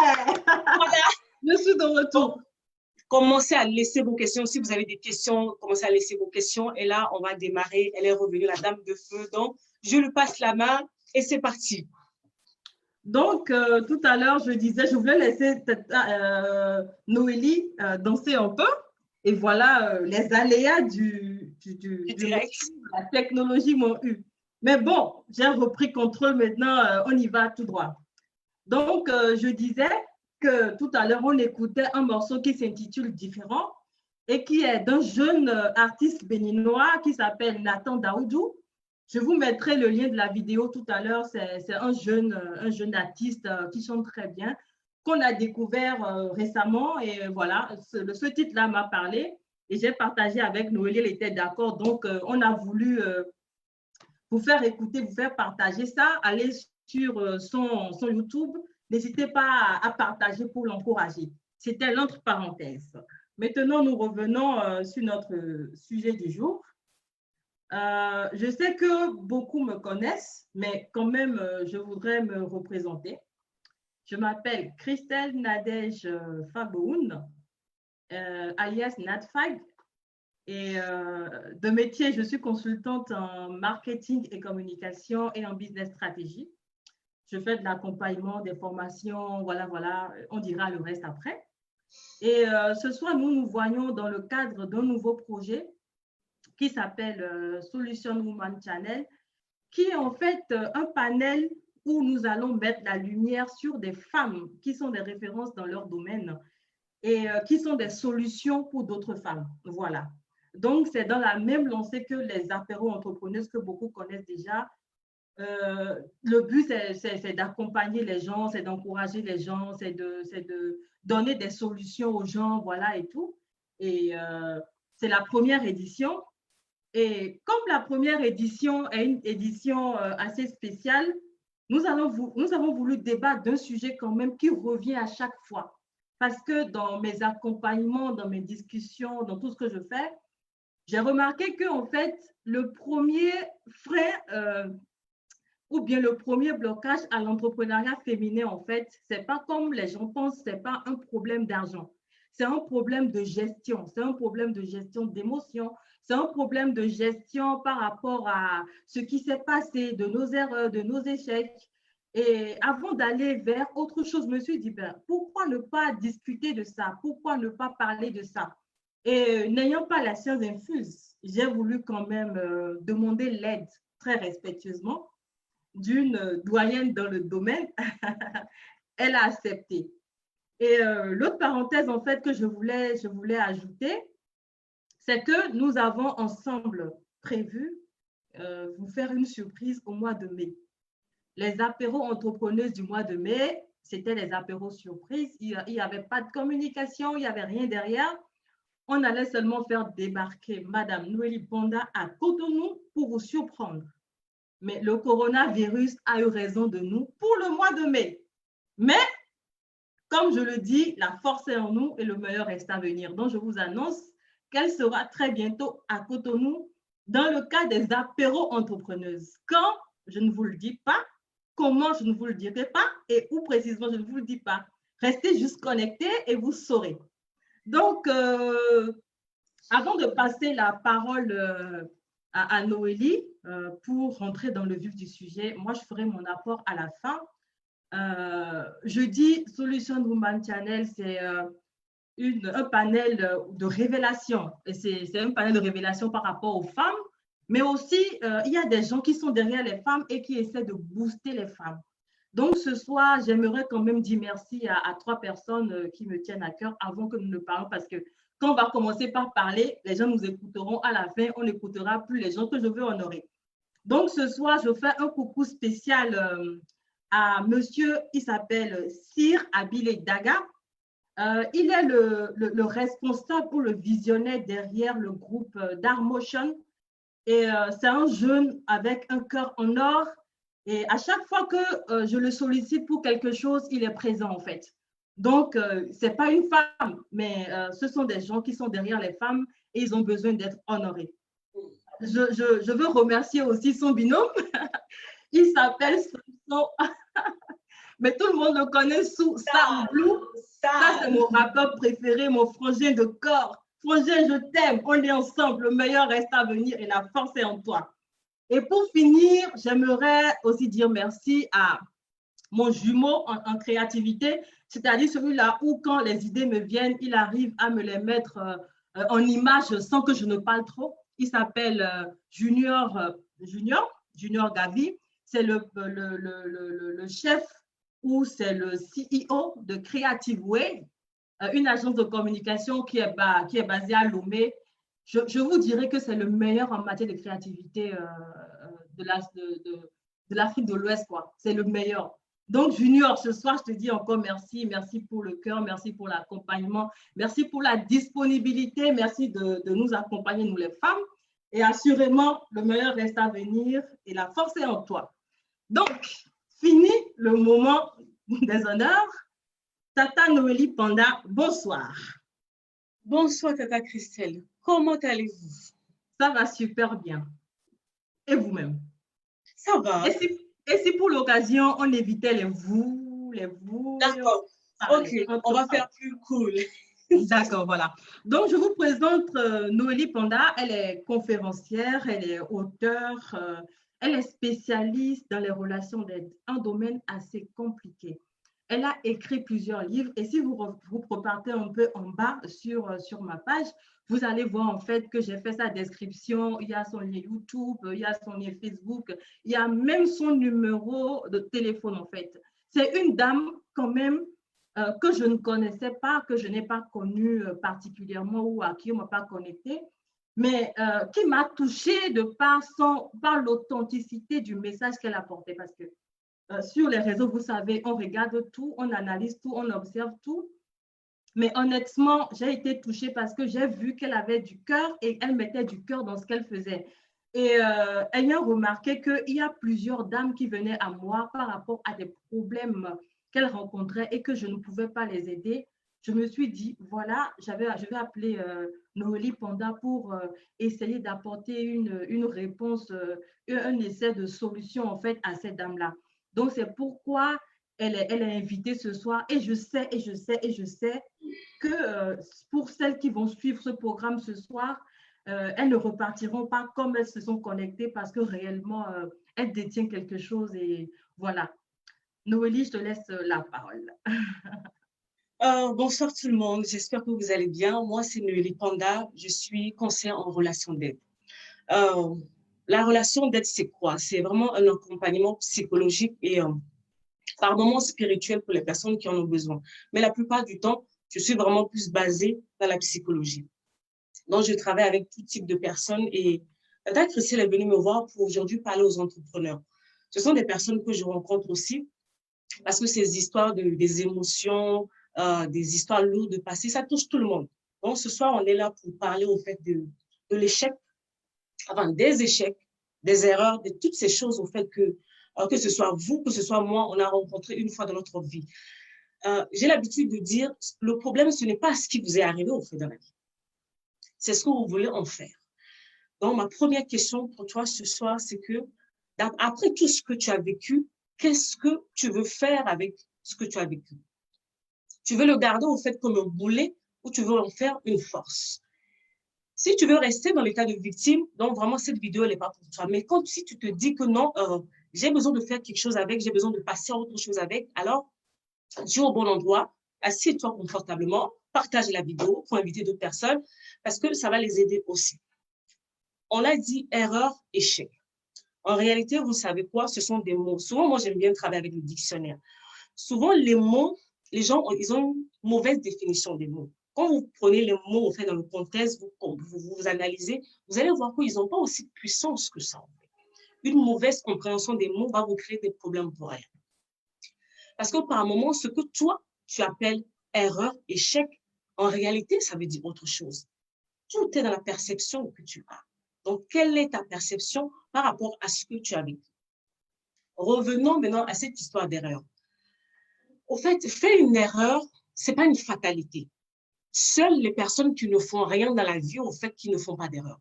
Voilà. Je suis de retour. Commencez à laisser vos questions. Si vous avez des questions, commencez à laisser vos questions. Et là, on va démarrer. Elle est revenue, la dame de feu. Donc, je lui passe la main et c'est parti. Donc, tout à l'heure, je disais, je voulais laisser Noélie danser un peu. Et voilà, les aléas du direct. La technologie m'ont eu. Mais bon, j'ai repris contrôle maintenant, on y va tout droit. Donc, je disais que tout à l'heure, on écoutait un morceau qui s'intitule Différent et qui est d'un jeune artiste béninois qui s'appelle Nathan Daoudou. Je vous mettrai le lien de la vidéo tout à l'heure. C'est un jeune artiste qui chante très bien, qu'on a découvert récemment. Et voilà, ce titre-là m'a parlé et j'ai partagé avec Noélie, elle était d'accord. Donc, on a voulu vous faire écouter, vous faire partager ça. Allez sur son YouTube. N'hésitez pas à partager pour l'encourager. C'était l'entre parenthèses. Maintenant, nous revenons sur notre sujet du jour. Je sais que beaucoup me connaissent, mais quand même, je voudrais me représenter. Je m'appelle Christelle Nadège Faboun, alias Natfag. Et de métier, je suis consultante en marketing et communication et en business stratégie. Je fais de l'accompagnement, des formations, voilà, on dira le reste après. Et ce soir, nous nous voyons dans le cadre d'un nouveau projet qui s'appelle Solution Woman Channel, qui est en fait un panel où nous allons mettre la lumière sur des femmes qui sont des références dans leur domaine et qui sont des solutions pour d'autres femmes. Voilà. Donc, c'est dans la même lancée que les apéros entrepreneuses que beaucoup connaissent déjà. Le but, c'est d'accompagner les gens, c'est d'encourager les gens, c'est de donner des solutions aux gens, voilà et tout. Et c'est la première édition. Et comme la première édition est une édition assez spéciale, nous avons voulu débattre d'un sujet quand même qui revient à chaque fois. Parce que dans mes accompagnements, dans mes discussions, dans tout ce que je fais, j'ai remarqué qu'en fait, le premier frein ou bien le premier blocage à l'entrepreneuriat féminin, en fait, ce n'est pas comme les gens pensent, ce n'est pas un problème d'argent. C'est un problème de gestion, c'est un problème de gestion d'émotions, c'est un problème de gestion par rapport à ce qui s'est passé, de nos erreurs, de nos échecs. Et avant d'aller vers autre chose, je me suis dit, ben, pourquoi ne pas discuter de ça? Pourquoi ne pas parler de ça? Et n'ayant pas la science infuse, j'ai voulu quand même demander l'aide très respectueusement d'une doyenne dans le domaine. Elle a accepté. Et l'autre parenthèse, en fait, que je voulais ajouter, c'est que nous avons ensemble prévu vous faire une surprise au mois de mai. Les apéros entrepreneuses du mois de mai, c'était les apéros surprises. Il n'y avait pas de communication, il n'y avait rien derrière. On allait seulement faire débarquer Madame Noélie Bonda à Cotonou pour vous surprendre. Mais le coronavirus a eu raison de nous pour le mois de mai. Mais, comme je le dis, la force est en nous et le meilleur reste à venir. Donc, je vous annonce qu'elle sera très bientôt à Cotonou dans le cas des apéros entrepreneuses. Quand, je ne vous le dis pas. Comment, je ne vous le dirai pas. Et où précisément, je ne vous le dis pas. Restez juste connectés et vous saurez. Donc, avant de passer la parole à Noélie pour rentrer dans le vif du sujet, moi, je ferai mon apport à la fin. Je dis Solution Woman Channel, c'est un panel de révélation. C'est un panel de révélation par rapport aux femmes, mais aussi, il y a des gens qui sont derrière les femmes et qui essaient de booster les femmes. Donc, ce soir, j'aimerais quand même dire merci à 3 personnes qui me tiennent à cœur avant que nous ne parlions, parce que quand on va commencer par parler, les gens nous écouteront. À la fin, on n'écoutera plus les gens que je veux honorer. Donc, ce soir, je fais un coucou spécial à monsieur, il s'appelle Sir Abile Daga. Il est le responsable ou le visionnaire derrière le groupe Darmotion. Et c'est un jeune avec un cœur en or. Et à chaque fois que je le sollicite pour quelque chose, il est présent en fait. Donc, ce n'est pas une femme, mais ce sont des gens qui sont derrière les femmes et ils ont besoin d'être honorés. Je veux remercier aussi son binôme. Il s'appelle Mais tout le monde le connaît sous Sam Blue. Ça, c'est mon rappeur préféré, mon frangin de corps. Frangin, je t'aime. On est ensemble. Le meilleur reste à venir et la force est en toi. Et pour finir, j'aimerais aussi dire merci à mon jumeau en créativité, c'est-à-dire celui-là où quand les idées me viennent, il arrive à me les mettre en image sans que je ne parle trop. Il s'appelle Junior Gavi. C'est le chef ou c'est le CEO de Creative Way, une agence de communication qui est basée à Lomé. Je vous dirais que c'est le meilleur en matière de créativité de l'Afrique de l'Ouest, quoi. C'est le meilleur. Donc, Junior, ce soir, je te dis encore merci. Merci pour le cœur, merci pour l'accompagnement, merci pour la disponibilité, merci de nous accompagner, nous les femmes. Et assurément, le meilleur reste à venir et la force est en toi. Donc, fini le moment des honneurs. Tata Noélie Panda, bonsoir. Bonsoir, Tata Christelle. Comment allez-vous? Ça va super bien. Et vous-même? Ça va. Et si pour l'occasion, on évitait les vous. D'accord. Ok, on va faire plus cool. D'accord, voilà. Donc, je vous présente Noélie Panda. Elle est conférencière, elle est auteure, elle est spécialiste dans les relations d'aide, un domaine assez compliqué. Elle a écrit plusieurs livres et si vous repartez un peu en bas sur ma page, vous allez voir en fait que j'ai fait sa description. Il y a son lien YouTube, il y a son lien Facebook, il y a même son numéro de téléphone en fait. C'est une dame quand même que je ne connaissais pas, que je n'ai pas connue particulièrement ou à qui on ne m'a pas connecté, mais qui m'a touchée de par l'authenticité du message qu'elle apportait parce que sur les réseaux, vous savez, on regarde tout, on analyse tout, on observe tout. Mais honnêtement, j'ai été touchée parce que j'ai vu qu'elle avait du cœur et elle mettait du cœur dans ce qu'elle faisait. Et ayant remarqué qu'il y a plusieurs dames qui venaient à moi par rapport à des problèmes qu'elles rencontraient et que je ne pouvais pas les aider, je me suis dit, voilà, je vais appeler Noélie Panda pour essayer d'apporter une réponse, un essai de solution en fait à ces dames-là. Donc, c'est pourquoi elle est invitée ce soir. Et je sais que pour celles qui vont suivre ce programme ce soir, elles ne repartiront pas comme elles se sont connectées parce que réellement, elles détiennent quelque chose. Et voilà. Noélie, je te laisse la parole. Bonsoir tout le monde, j'espère que vous allez bien. Moi, c'est Noélie Panda, je suis conseillère en relation d'aide. La relation d'aide, c'est quoi? C'est vraiment un accompagnement psychologique et par moments spirituel pour les personnes qui en ont besoin. Mais la plupart du temps, je suis vraiment plus basée dans la psychologie. Donc, je travaille avec tout type de personnes et Tata Christelle est venue me voir pour aujourd'hui parler aux entrepreneurs. Ce sont des personnes que je rencontre aussi parce que ces histoires des émotions, des histoires lourdes de passé, ça touche tout le monde. Donc, ce soir, on est là pour parler au fait de l'échec, enfin, des échecs, des erreurs, de toutes ces choses au fait que ce soit vous, que ce soit moi, on a rencontré une fois dans notre vie. J'ai l'habitude de dire, le problème, ce n'est pas ce qui vous est arrivé au fait dans la vie. C'est ce que vous voulez en faire. Donc, ma première question pour toi ce soir, c'est que, après tout ce que tu as vécu, qu'est-ce que tu veux faire avec ce que tu as vécu? Tu veux le garder au fait comme un boulet ou tu veux en faire une force? Si tu veux rester dans l'état de victime, donc vraiment cette vidéo, elle n'est pas pour toi. Mais si tu te dis que non, j'ai besoin de faire quelque chose avec, j'ai besoin de passer à autre chose avec, alors tu es au bon endroit, assieds-toi confortablement, partage la vidéo pour inviter d'autres personnes parce que ça va les aider aussi. On a dit erreur, échec. En réalité, vous savez quoi? Ce sont des mots. Souvent, moi, j'aime bien travailler avec le dictionnaire. Souvent, les mots, les gens, ils ont une mauvaise définition des mots. Quand vous prenez les mots, en fait, dans le contexte, vous analysez, vous allez voir qu'ils n'ont pas aussi de puissance que ça. En fait. Une mauvaise compréhension des mots va vous créer des problèmes pour rien. Parce que par moment, ce que toi, tu appelles erreur, échec, en réalité, ça veut dire autre chose. Tout est dans la perception que tu as. Donc, quelle est ta perception par rapport à ce que tu as vécu? Revenons maintenant à cette histoire d'erreur. Au fait, faire une erreur, ce n'est pas une fatalité. Seules les personnes qui ne font rien dans la vie, au fait, qui ne font pas d'erreur.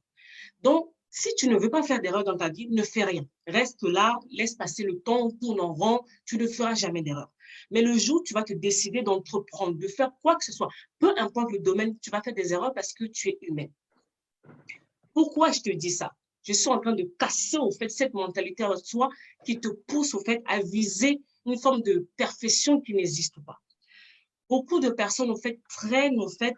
Donc, Si tu ne veux pas faire d'erreur dans ta vie, ne fais rien. Reste là, laisse passer le temps, tourne en rond, tu ne feras jamais d'erreur. Mais le jour où tu vas te décider d'entreprendre, de faire quoi que ce soit, peu importe le domaine, tu vas faire des erreurs parce que tu es humain. Pourquoi je te dis ça? Je suis en train de casser au fait cette mentalité en soi qui te pousse au fait à viser une forme de perfection qui n'existe pas. Beaucoup de personnes au fait prennent au fait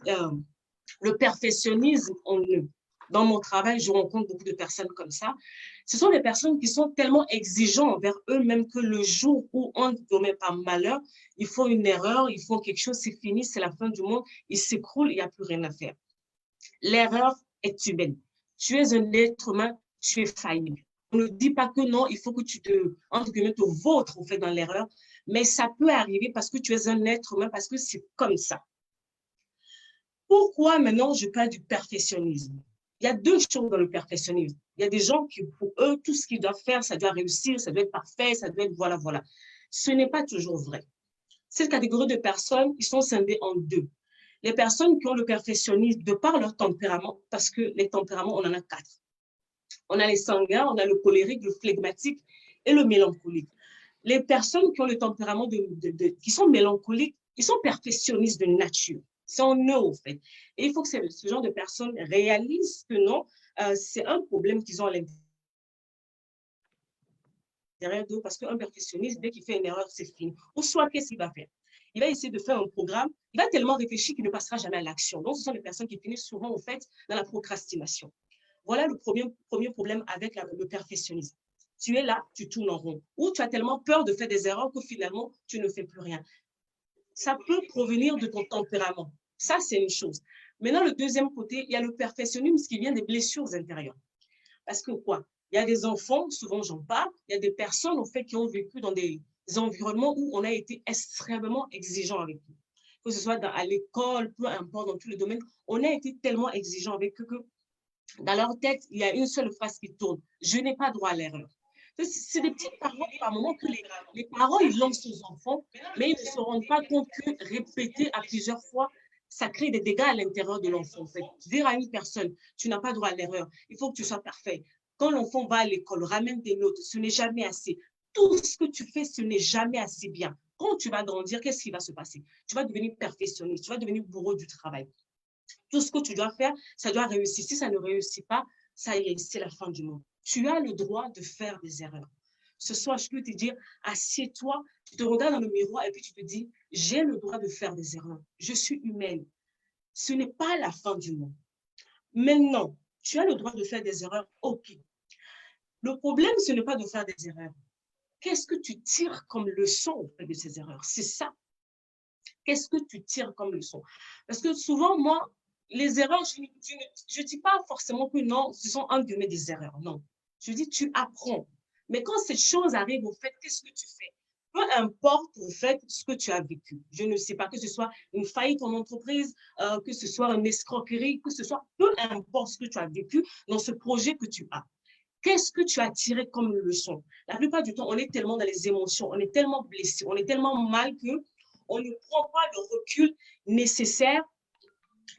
le perfectionnisme en eux. Dans mon travail, je rencontre beaucoup de personnes comme ça. Ce sont des personnes qui sont tellement exigeants envers eux-mêmes que le jour où on ne commet pas malheur, ils font une erreur, ils font quelque chose, c'est fini, c'est la fin du monde, ils s'écroulent, il n'y a plus rien à faire. L'erreur est humaine. Tu es un être humain, tu es faillible. On ne dit pas que non, il faut que tu te, entre guillemets, te vautres au fait dans l'erreur, mais ça peut arriver parce que tu es un être humain, parce que c'est comme ça. Pourquoi maintenant je parle du perfectionnisme? Il y a deux choses dans le perfectionnisme. Il y a des gens qui, pour eux, tout ce qu'ils doivent faire, ça doit réussir, ça doit être parfait, ça doit être voilà, voilà. Ce n'est pas toujours vrai. Cette catégorie de personnes, ils sont scindés en deux. Les personnes qui ont le perfectionnisme de par leur tempérament, parce que les tempéraments, on en a quatre. On a les sanguins, on a le colérique, le flegmatique et le mélancolique. Les personnes qui ont le tempérament qui sont mélancoliques, ils sont perfectionnistes de nature. C'est en eux, en fait. Et il faut que ce genre de personnes réalisent que non, c'est un problème qu'ils ont à l'intérieur d'eux, parce qu'un perfectionniste, dès qu'il fait une erreur, c'est fini. Ou soit, qu'est-ce qu'il va faire? Il va essayer de faire un programme, il va tellement réfléchir qu'il ne passera jamais à l'action. Donc, ce sont les personnes qui finissent souvent, en fait, dans la procrastination. Voilà le premier problème avec le perfectionnisme. Tu es là, tu tournes en rond. Ou tu as tellement peur de faire des erreurs que finalement, tu ne fais plus rien. Ça peut provenir de ton tempérament. Ça, c'est une chose. Maintenant, le deuxième côté, il y a le perfectionnisme qui vient des blessures intérieures. Parce que quoi? Il y a des enfants, souvent j'en parle, il y a des personnes au fait qui ont vécu dans des environnements où on a été extrêmement exigeant avec eux. Que ce soit à l'école, peu importe, dans tous les domaines, on a été tellement exigeant avec eux que dans leur tête, il y a une seule phrase qui tourne. Je n'ai pas droit à l'erreur. C'est des petites paroles par moment que les parents, ils lancent aux enfants, mais ils ne se rendent pas compte que répéter à plusieurs fois, ça crée des dégâts à l'intérieur de l'enfant. En fait. Dire à une personne, tu n'as pas droit à l'erreur, il faut que tu sois parfait. Quand l'enfant va à l'école, ramène des notes, ce n'est jamais assez. Tout ce que tu fais, ce n'est jamais assez bien. Quand tu vas grandir, qu'est-ce qui va se passer? Tu vas devenir perfectionniste, tu vas devenir bourreau du travail. Tout ce que tu dois faire, ça doit réussir. Si ça ne réussit pas, ça y est, c'est la fin du monde. Tu as le droit de faire des erreurs. Ce soir, je peux te dire, assieds-toi, tu te regardes dans le miroir et puis tu te dis, j'ai le droit de faire des erreurs. Je suis humaine. Ce n'est pas la fin du monde. Maintenant, tu as le droit de faire des erreurs, ok. Le problème, ce n'est pas de faire des erreurs. Qu'est-ce que tu tires comme leçon de ces erreurs? C'est ça. Qu'est-ce que tu tires comme leçon? Parce que souvent, moi, les erreurs, je ne dis pas forcément que non, ce sont un guillemets des erreurs. Non. Je dis, tu apprends. Mais quand cette chose arrive, au fait, qu'est-ce que tu fais? Peu importe, au fait, ce que tu as vécu. Je ne sais pas, que ce soit une faillite en entreprise, que ce soit une escroquerie, que ce soit, peu importe ce que tu as vécu dans ce projet que tu as. Qu'est-ce que tu as tiré comme leçon? La plupart du temps, on est tellement dans les émotions, on est tellement blessé, on est tellement mal que on ne prend pas le recul nécessaire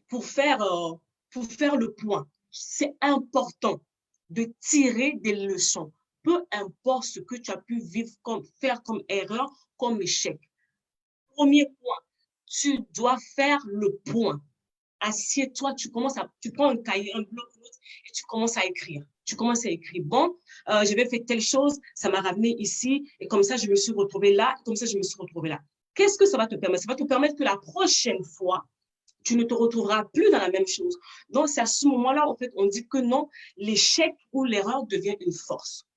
pour faire le point. C'est important de tirer des leçons, peu importe ce que tu as pu vivre, faire comme erreur, comme échec. Premier point, tu dois faire le point. Assieds-toi, tu prends un cahier, un bloc-notes et tu commences à écrire. Tu commences à écrire, bon, je vais faire telle chose, ça m'a ramené ici, et comme ça, je me suis retrouvée là, comme ça, je me suis retrouvée là. Qu'est-ce que ça va te permettre? Ça va te permettre que la prochaine fois, tu ne te retrouveras plus dans la même chose. Donc, c'est à ce moment-là, en fait, on dit que non, l'échec ou l'erreur devient une force.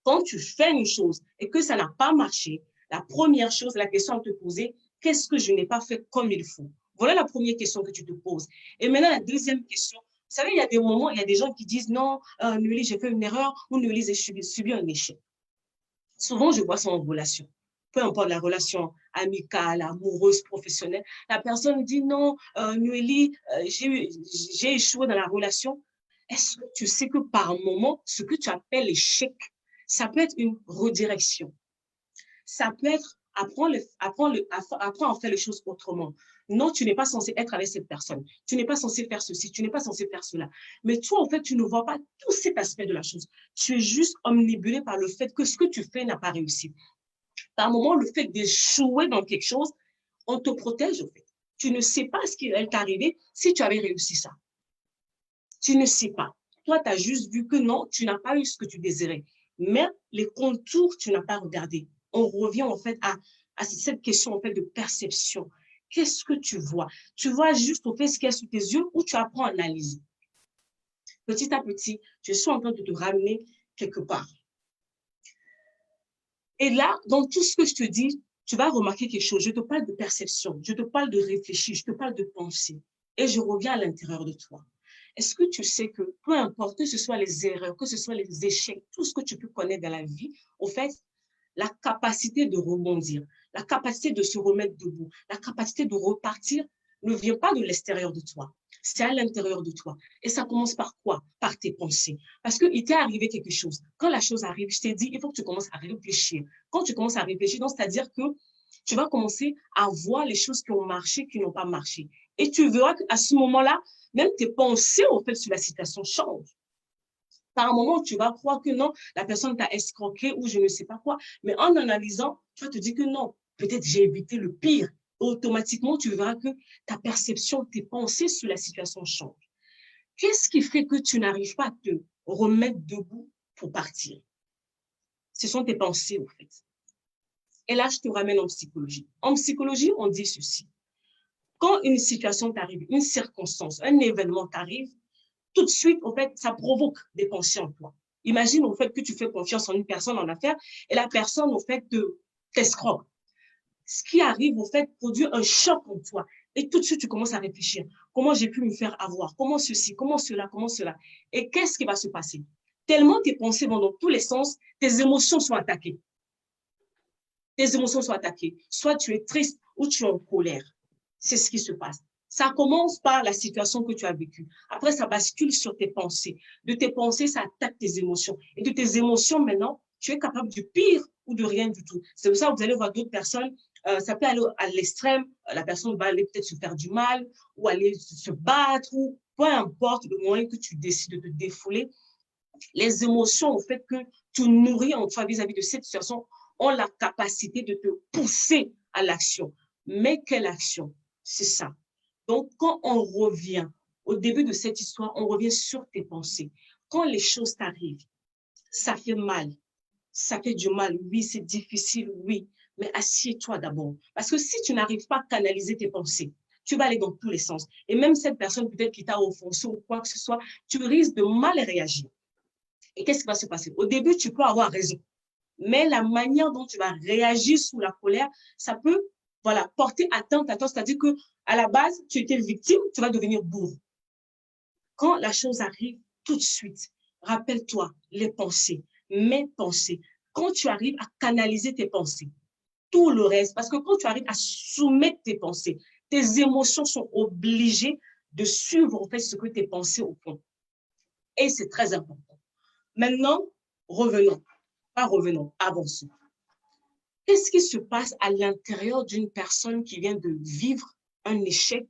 Quand tu fais une chose et que ça n'a pas marché, la première chose, la question à te poser, qu'est-ce que je n'ai pas fait comme il faut? Voilà la première question que tu te poses. Et maintenant, la deuxième question, vous savez, il y a des moments, il y a des gens qui disent non, Noélie, j'ai fait une erreur ou Noélie, j'ai subi un échec. Souvent, je vois ça en relation. Peu importe la relation amicale, amoureuse, professionnelle. La personne dit non, Noélie, j'ai échoué dans la relation. Est-ce que tu sais que par moment, ce que tu appelles l'échec, ça peut être une redirection. Ça peut être Apprends à faire les choses autrement. Non, tu n'es pas censé être avec cette personne. Tu n'es pas censé faire ceci. Tu n'es pas censé faire cela. Mais toi, en fait, tu ne vois pas tout cet aspect de la chose. Tu es juste omnibulé par le fait que ce que tu fais n'a pas réussi. Par moment, le fait d'échouer dans quelque chose, on te protège, en fait. Tu ne sais pas ce qui est arrivé si tu avais réussi ça. Tu ne sais pas. Toi, tu as juste vu que non, tu n'as pas eu ce que tu désirais. Mais les contours, tu n'as pas regardé. On revient en fait à cette question en fait de perception. Qu'est-ce que tu vois? Tu vois juste au fait ce qu'il y a sous tes yeux ou tu apprends à analyser. Petit à petit, je suis en train de te ramener quelque part. Et là, dans tout ce que je te dis, tu vas remarquer quelque chose. Je te parle de perception, je te parle de réfléchir, je te parle de penser. Et je reviens à l'intérieur de toi. Est-ce que tu sais que peu importe que ce soit les erreurs, que ce soit les échecs, tout ce que tu peux connaître dans la vie, au fait, la capacité de rebondir, la capacité de se remettre debout, la capacité de repartir ne vient pas de l'extérieur de toi. C'est à l'intérieur de toi. Et ça commence par quoi? Par tes pensées. Parce qu'il t'est arrivé quelque chose. Quand la chose arrive, je t'ai dit, il faut que tu commences à réfléchir. Quand tu commences à réfléchir, c'est-à-dire que tu vas commencer à voir les choses qui ont marché, qui n'ont pas marché. Et tu verras qu'à ce moment-là, même tes pensées, en fait, sur la situation changent. Par un moment, tu vas croire que non, la personne t'a escroqué ou je ne sais pas quoi. Mais en analysant, tu vas te dire que non, peut-être j'ai évité le pire. Automatiquement, tu verras que ta perception, tes pensées sur la situation changent. Qu'est-ce qui fait que tu n'arrives pas à te remettre debout pour partir? Ce sont tes pensées, en fait. Et là, je te ramène en psychologie. En psychologie, on dit ceci. Quand une situation t'arrive, une circonstance, un événement t'arrive, tout de suite, en fait, ça provoque des pensées en toi. Imagine, au fait, que tu fais confiance en une personne en affaires et la personne, au fait, t'escroque. Ce qui arrive, au fait, produit un choc en toi. Et tout de suite, tu commences à réfléchir. Comment j'ai pu me faire avoir? Comment ceci? Comment cela? Comment cela? Et qu'est-ce qui va se passer? Tellement tes pensées vont dans tous les sens, tes émotions sont attaquées. Tes émotions sont attaquées. Soit tu es triste ou tu es en colère. C'est ce qui se passe. Ça commence par la situation que tu as vécue. Après, ça bascule sur tes pensées. De tes pensées, ça attaque tes émotions. Et de tes émotions, maintenant, tu es capable du pire ou de rien du tout. C'est pour ça que vous allez voir d'autres personnes, ça peut aller à l'extrême. La personne va aller peut-être se faire du mal ou aller se battre ou peu importe le moyen que tu décides de te défouler. Les émotions, au fait que tu nourris en toi vis-à-vis de cette situation, ont la capacité de te pousser à l'action. Mais quelle action? C'est ça. Donc, quand on revient au début de cette histoire, on revient sur tes pensées. Quand les choses t'arrivent, ça fait mal. Ça fait du mal, oui, c'est difficile, oui. Mais assieds-toi d'abord. Parce que si tu n'arrives pas à canaliser tes pensées, tu vas aller dans tous les sens. Et même cette personne peut-être qui t'a offensé ou quoi que ce soit, tu risques de mal réagir. Et qu'est-ce qui va se passer? Au début, tu peux avoir raison. Mais la manière dont tu vas réagir sous la colère, ça peut, voilà, porter atteinte à toi. C'est-à-dire que à la base, tu étais victime, tu vas devenir bourre. Quand la chose arrive, tout de suite, rappelle-toi les pensées, mes pensées. Quand tu arrives à canaliser tes pensées, tout le reste, parce que quand tu arrives à soumettre tes pensées, tes émotions sont obligées de suivre en fait ce que tes pensées au fond. Et c'est très important. Maintenant, revenons, pas revenons, avançons. Qu'est-ce qui se passe à l'intérieur d'une personne qui vient de vivre un échec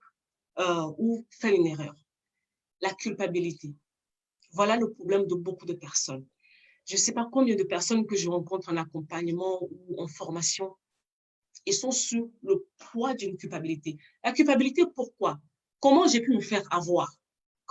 ou faire une erreur? La culpabilité. Voilà le problème de beaucoup de personnes. Je ne sais pas combien de personnes que je rencontre en accompagnement ou en formation, ils sont sous le poids d'une culpabilité. La culpabilité, pourquoi? Comment j'ai pu me faire avoir?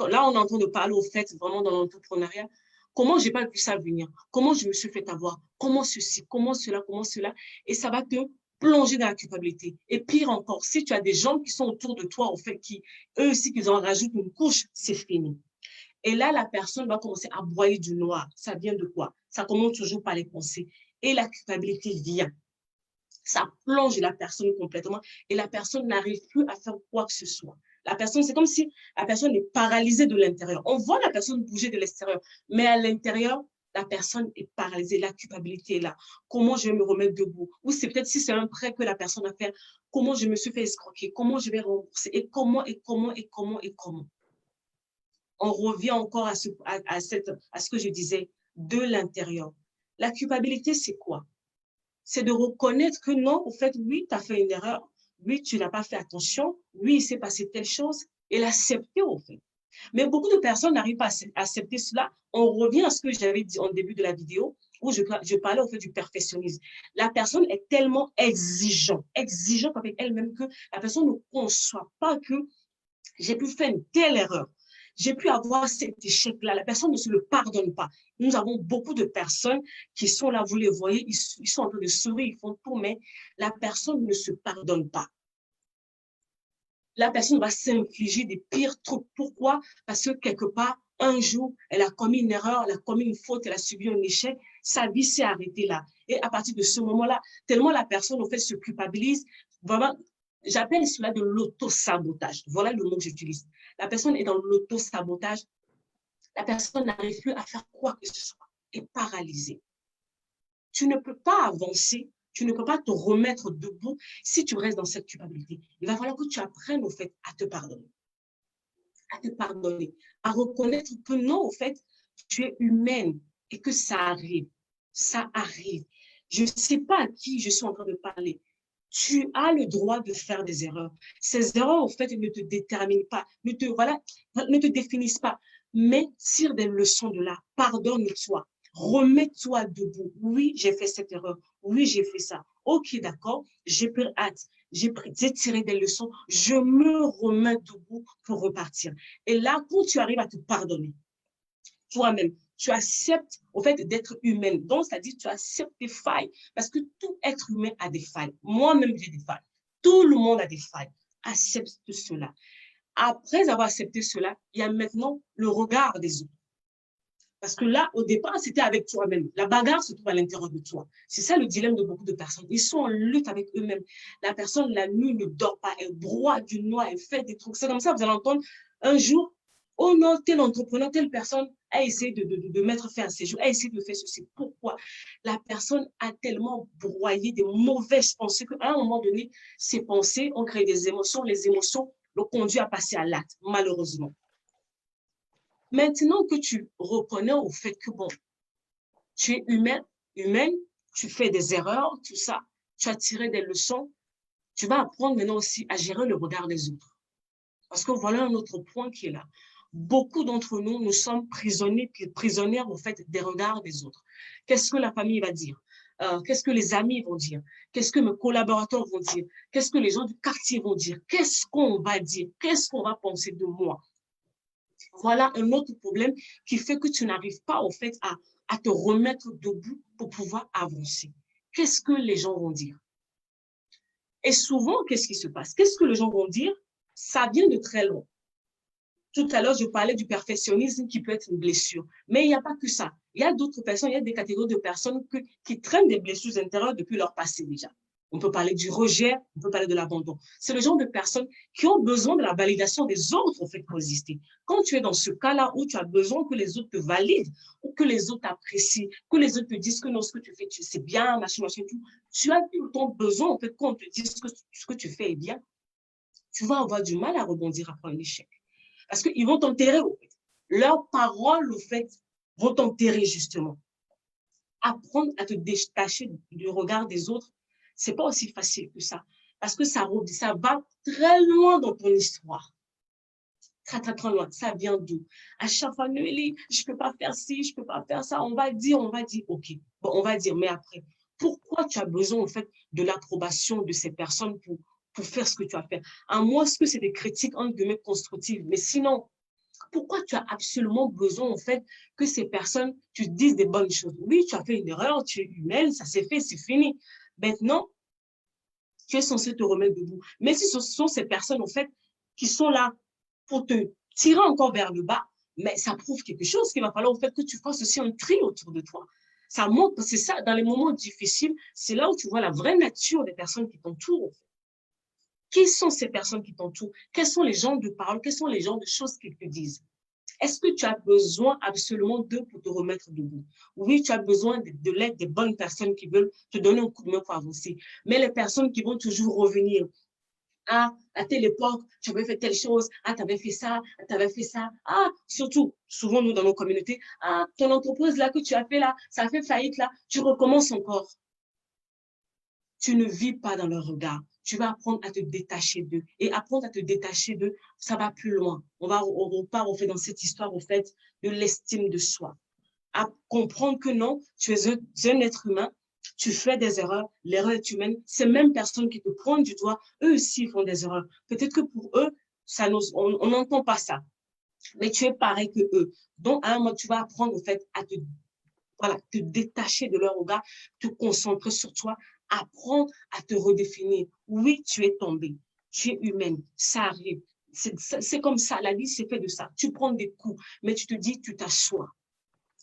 Là, on est en train de parler au fait, vraiment dans l'entrepreneuriat. Comment j'ai pas vu ça venir? Comment je me suis fait avoir? Comment ceci? Comment cela? Comment cela? Et ça va te plonger dans la culpabilité. Et pire encore, si tu as des gens qui sont autour de toi, au fait, qui, eux aussi, qu'ils en rajoutent une couche, c'est fini. Et là, la personne va commencer à broyer du noir. Ça vient de quoi? Ça commence toujours par les pensées. Et la culpabilité vient. Ça plonge la personne complètement et la personne n'arrive plus à faire quoi que ce soit. La personne, c'est comme si la personne est paralysée de l'intérieur. On voit la personne bouger de l'extérieur, mais à l'intérieur, la personne est paralysée. La culpabilité est là. Comment je vais me remettre debout? Ou c'est peut-être si c'est un prêt que la personne a fait, comment je me suis fait escroquer? Comment je vais rembourser? Et comment, et comment, et comment, et comment? On revient encore à ce que je disais de l'intérieur. La culpabilité, c'est quoi? c'est de reconnaître que non, au fait, oui, tu as fait une erreur. Oui, tu n'as pas fait attention. Oui, il s'est passé telle chose. Et l'accepter, au fait. Mais beaucoup de personnes n'arrivent pas à accepter cela. On revient à ce que j'avais dit en début de la vidéo, où je parlais au fait du perfectionnisme. La personne est tellement exigeante avec elle-même que la personne ne conçoit pas que j'ai pu faire une telle erreur. J'ai pu avoir cet échec-là. La personne ne se le pardonne pas. Nous avons beaucoup de personnes qui sont là, vous les voyez, ils sont en train de sourire, ils font tout, mais la personne ne se pardonne pas. La personne va s'infliger des pires trucs. Pourquoi? Parce que quelque part, un jour, elle a commis une erreur, elle a commis une faute, elle a subi un échec, sa vie s'est arrêtée là. Et à partir de ce moment-là, tellement la personne, au fait, se culpabilise, vraiment, j'appelle cela de l'auto-sabotage. Voilà le mot que j'utilise. La personne est dans l'auto-sabotage. La personne n'arrive plus à faire quoi que ce soit, est paralysée. Tu ne peux pas avancer, tu ne peux pas te remettre debout si tu restes dans cette culpabilité. Il va falloir que tu apprennes, au fait, à te pardonner, à reconnaître que non, au fait, tu es humaine et que ça arrive. Ça arrive. Je ne sais pas à qui je suis en train de parler. Tu as le droit de faire des erreurs. Ces erreurs, au fait, ne te déterminent pas, ne te définissent pas. Mais tire des leçons de là. Pardonne-toi. Remets-toi debout. Oui, j'ai fait cette erreur. Oui, j'ai fait ça. Ok, d'accord. J'ai pris hâte. J'ai tiré des leçons. Je me remets debout pour repartir. Et là, quand tu arrives à te pardonner, toi-même, tu acceptes, au fait, d'être humaine. Donc, c'est-à-dire, tu acceptes tes failles. Parce que tout être humain a des failles. Moi-même, j'ai des failles. Tout le monde a des failles. Accepte cela. Après avoir accepté cela, il y a maintenant le regard des autres. Parce que là, au départ, c'était avec toi-même. La bagarre se trouve à l'intérieur de toi. C'est ça le dilemme de beaucoup de personnes. Ils sont en lutte avec eux-mêmes. La personne, la nuit, ne dort pas. Elle broie du noir, elle fait des trucs. C'est comme ça, vous allez entendre un jour, oh non, tel entrepreneur, telle personne a essayé de mettre fin à ses jours, a essayé de faire ceci. Pourquoi? La personne a tellement broyé des mauvaises pensées qu'à un moment donné, ces pensées ont créé des émotions. Les émotions l'ont conduit à passer à l'acte, malheureusement. Maintenant que tu reconnais au fait que, bon, tu es humaine, tu fais des erreurs, tout ça, tu as tiré des leçons, tu vas apprendre maintenant aussi à gérer le regard des autres. Parce que voilà un autre point qui est là. Beaucoup d'entre nous, nous sommes prisonnières au fait des regards des autres. Qu'est-ce que la famille va dire? Qu'est-ce que les amis vont dire? Qu'est-ce que mes collaborateurs vont dire? Qu'est-ce que les gens du quartier vont dire? Qu'est-ce qu'on va dire? Qu'est-ce qu'on va penser de moi? Voilà un autre problème qui fait que tu n'arrives pas, au fait, à te remettre debout pour pouvoir avancer. Qu'est-ce que les gens vont dire? Et souvent, qu'est-ce qui se passe? Qu'est-ce que les gens vont dire? Ça vient de très loin. Tout à l'heure, je parlais du perfectionnisme qui peut être une blessure. Mais il n'y a pas que ça. Il y a d'autres personnes, il y a des catégories de personnes qui traînent des blessures intérieures depuis leur passé déjà. On peut parler du rejet, on peut parler de l'abandon. C'est le genre de personnes qui ont besoin de la validation des autres au fait pour exister. Quand tu es dans ce cas-là où tu as besoin que les autres te valident, ou que les autres t'apprécient, que les autres te disent que non, ce que tu fais, c'est bien, machin, machin, tout, tu as tout le temps besoin, en fait, qu'on te dise que ce que tu fais est bien, tu vas avoir du mal à rebondir après un échec. Parce qu'ils vont t'enterrer, au fait. Leurs paroles, au fait, vont t'enterrer, justement. Apprendre à te détacher du regard des autres, c'est pas aussi facile que ça. Parce que ça va très loin dans ton histoire. Très, très, très loin. Ça vient d'où? À chaque fois, Noélie, je peux pas faire ci, je peux pas faire ça. On va dire, OK. Bon, on va dire, mais après, pourquoi tu as besoin, en fait, de l'approbation de ces personnes pour faire ce que tu as fait? À moins que c'est des critiques, entre guillemets, constructives. Mais sinon, pourquoi tu as absolument besoin, en fait, que ces personnes te disent des bonnes choses? Oui, tu as fait une erreur, tu es humaine, ça s'est fait, c'est fini. Maintenant, tu es censé te remettre debout. Mais si ce sont ces personnes, en fait, qui sont là pour te tirer encore vers le bas, mais ça prouve quelque chose qu'il va falloir, en fait, que tu fasses aussi un tri autour de toi. Ça montre, c'est ça, dans les moments difficiles, c'est là où tu vois la vraie nature des personnes qui t'entourent. En fait. Qui sont ces personnes qui t'entourent? Quels sont les gens de parole? Quels sont les gens de choses qu'ils te disent? Est-ce que tu as besoin absolument d'eux pour te remettre debout? Oui, tu as besoin de l'aide des bonnes personnes qui veulent te donner un coup de main pour avancer. Mais les personnes qui vont toujours revenir, ah, à telle époque, tu avais fait telle chose, ah, tu avais fait ça, tu avais fait ça. Ah, surtout, souvent nous dans nos communautés, ah, ton entreprise là que tu as fait là, ça a fait faillite là, tu recommences encore. Tu ne vis pas dans leur regard. Tu vas apprendre à te détacher d'eux. Et apprendre à te détacher d'eux, ça va plus loin. On repart au fait dans cette histoire au fait de l'estime de soi. À comprendre que non, tu es un être humain, tu fais des erreurs, l'erreur est humaine. Ces mêmes personnes qui te pointent du doigt, eux aussi font des erreurs. Peut-être que pour eux, on n'entend pas ça, mais tu es pareil que eux. Donc, à un moment, tu vas apprendre au fait à te détacher de leur regard, te concentrer sur toi, apprendre à te redéfinir. Oui, tu es tombé, tu es humaine, ça arrive. C'est comme ça, la vie, c'est fait de ça. Tu prends des coups, mais tu te dis, tu t'assois,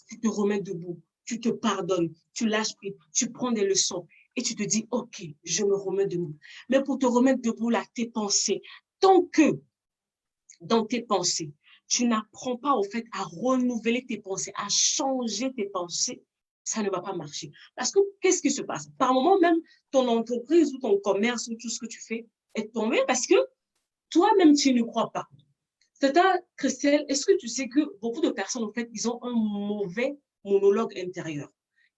tu te remets debout, tu te pardonnes, tu lâches prise, tu prends des leçons et tu te dis, OK, je me remets debout. Mais pour te remettre debout, là, tes pensées, tant que dans tes pensées, tu n'apprends pas au fait à renouveler tes pensées, à changer tes pensées, ça ne va pas marcher. Parce que qu'est-ce qui se passe? Par moment même, ton entreprise ou ton commerce ou tout ce que tu fais est tombé parce que toi-même, tu ne crois pas. C'est-à-dire, Christelle, est-ce que tu sais que beaucoup de personnes, en fait, ils ont un mauvais monologue intérieur.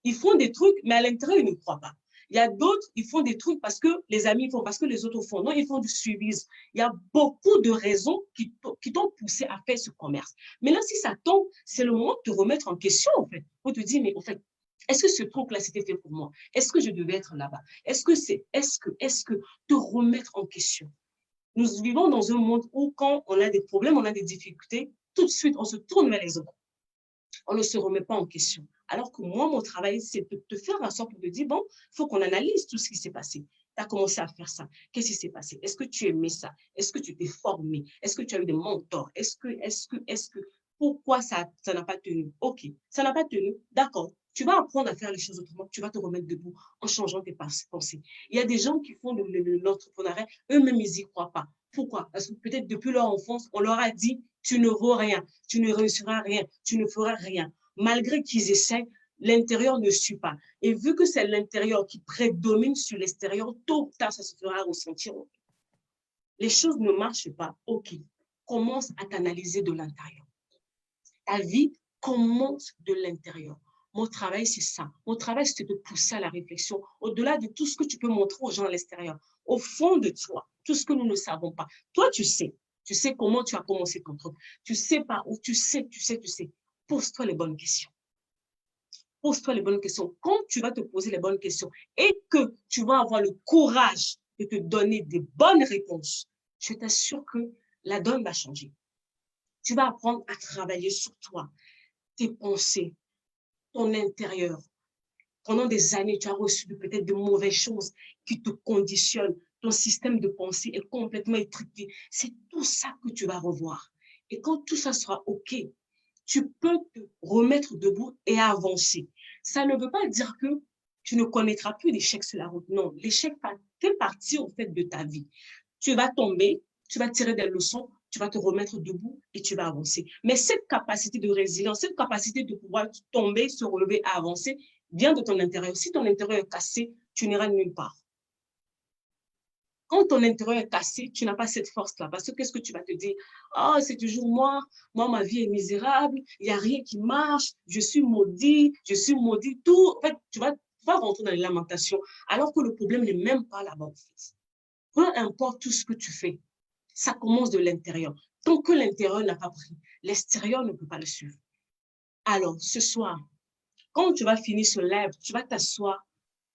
Ils font des trucs, mais à l'intérieur, ils ne croient pas. Il y a d'autres, ils font des trucs parce que les amis font, parce que les autres font. Non, ils font du suivisme. Il y a beaucoup de raisons qui t'ont poussé à faire ce commerce. Mais là, si ça tombe, c'est le moment de te remettre en question, en fait. Pour te dire, mais en fait, est-ce que ce truc-là, c'était fait pour moi? Est-ce que je devais être là-bas? Est-ce que te remettre en question? Nous vivons dans un monde où quand on a des problèmes, on a des difficultés, tout de suite, on se tourne vers les autres. On ne se remet pas en question. Alors que moi, mon travail, c'est de te faire en sorte de te dire, bon, il faut qu'on analyse tout ce qui s'est passé. Tu as commencé à faire ça. Qu'est-ce qui s'est passé? Est-ce que tu aimais ça? Est-ce que tu t'es formé? Est-ce que tu as eu des mentors? Pourquoi ça n'a pas tenu? OK, ça n'a pas tenu. D'accord. Tu vas apprendre à faire les choses autrement. Tu vas te remettre debout en changeant tes pensées. Il y a des gens qui font de l'entrepreneuriat, eux-mêmes, ils n'y croient pas. Pourquoi? Parce que peut-être depuis leur enfance, on leur a dit, tu ne vaux rien, tu ne réussiras rien, tu ne feras rien. Malgré qu'ils essaient, l'intérieur ne suit pas. Et vu que c'est l'intérieur qui prédomine sur l'extérieur, tôt ou tard, ça se fera ressentir. Les choses ne marchent pas. OK. Commence à t'analyser de l'intérieur. Ta vie commence de l'intérieur. Mon travail, c'est ça. Mon travail, c'est de te pousser à la réflexion, au-delà de tout ce que tu peux montrer aux gens à l'extérieur. Au fond de toi, tout ce que nous ne savons pas. Toi, tu sais. Tu sais comment tu as commencé ton truc. Tu sais pas où, tu sais. Pose-toi les bonnes questions. Pose-toi les bonnes questions. Quand tu vas te poser les bonnes questions et que tu vas avoir le courage de te donner des bonnes réponses, je t'assure que la donne va changer. Tu vas apprendre à travailler sur toi, tes pensées, ton intérieur. Pendant des années, tu as reçu peut-être de mauvaises choses qui te conditionnent. Ton système de pensée est complètement étriqué. C'est tout ça que tu vas revoir. Et quand tout ça sera OK, tu peux te remettre debout et avancer. Ça ne veut pas dire que tu ne connaîtras plus l'échec sur la route. Non, l'échec fait partie en fait de ta vie. Tu vas tomber, tu vas tirer des leçons, tu vas te remettre debout et tu vas avancer. Mais cette capacité de résilience, cette capacité de pouvoir tomber, se relever, avancer, vient de ton intérieur. Si ton intérieur est cassé, tu n'iras nulle part. Quand ton intérieur est cassé, tu n'as pas cette force-là. Parce que qu'est-ce que tu vas te dire? Oh, c'est toujours moi, ma vie est misérable, il n'y a rien qui marche, je suis maudit, tout. En fait, tu vas rentrer dans les lamentations, alors que le problème n'est même pas là-bas. En fait. Peu importe tout ce que tu fais, ça commence de l'intérieur. Tant que l'intérieur n'a pas pris, l'extérieur ne peut pas le suivre. Alors, ce soir, quand tu vas finir ce live, tu vas t'asseoir,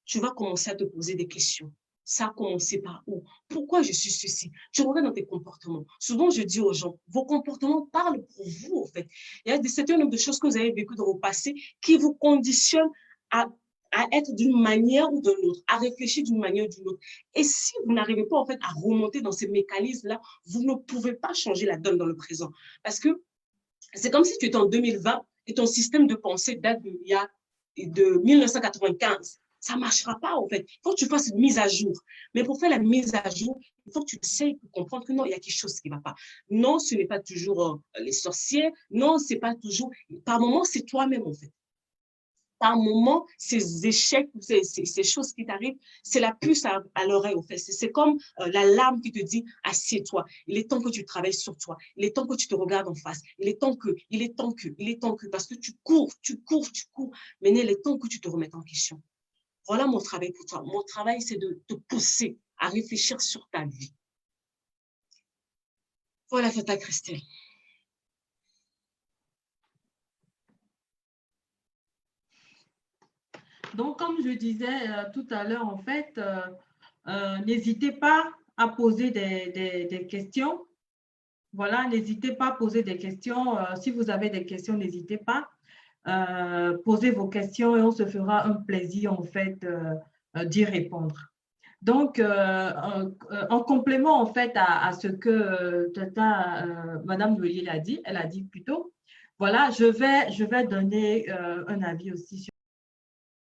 tu vas commencer à te poser des questions. Ça a commencé par où? Pourquoi je suis ceci? Tu regardes dans tes comportements. Souvent, je dis aux gens, vos comportements parlent pour vous, en fait. Il y a des certain nombre de choses que vous avez vécues dans vos passés qui vous conditionnent à être d'une manière ou d'une autre, à réfléchir d'une manière ou d'une autre. Et si vous n'arrivez pas, en fait, à remonter dans ces mécanismes-là, vous ne pouvez pas changer la donne dans le présent. Parce que c'est comme si tu étais en 2020 et ton système de pensée date de 1995. Ça ne marchera pas, en fait. Il faut que tu fasses une mise à jour. Mais pour faire la mise à jour, il faut que tu essaies de comprendre que non, il y a quelque chose qui ne va pas. Non, ce n'est pas toujours les sorciers. Non, ce n'est pas toujours... Par moment, c'est toi-même, en fait. Par moment, ces échecs, ces choses qui t'arrivent, c'est la puce à l'oreille, en fait. C'est comme l'alarme qui te dit, assieds-toi. Il est temps que tu travailles sur toi. Il est temps que tu te regardes en face. Il est temps que, parce que tu cours. Maintenant, il est temps que tu te remettes en question. Voilà mon travail pour toi. Mon travail, c'est de te pousser à réfléchir sur ta vie. Voilà, Tata Christelle. Donc, comme je disais tout à l'heure, en fait, n'hésitez pas à poser des questions. Voilà, n'hésitez pas à poser des questions. Si vous avez des questions, n'hésitez pas. Posez vos questions et on se fera un plaisir, en fait, d'y répondre. Donc, en complément, en fait, à ce que Madame Noël a dit, elle a dit plutôt, voilà, je vais donner un avis aussi sur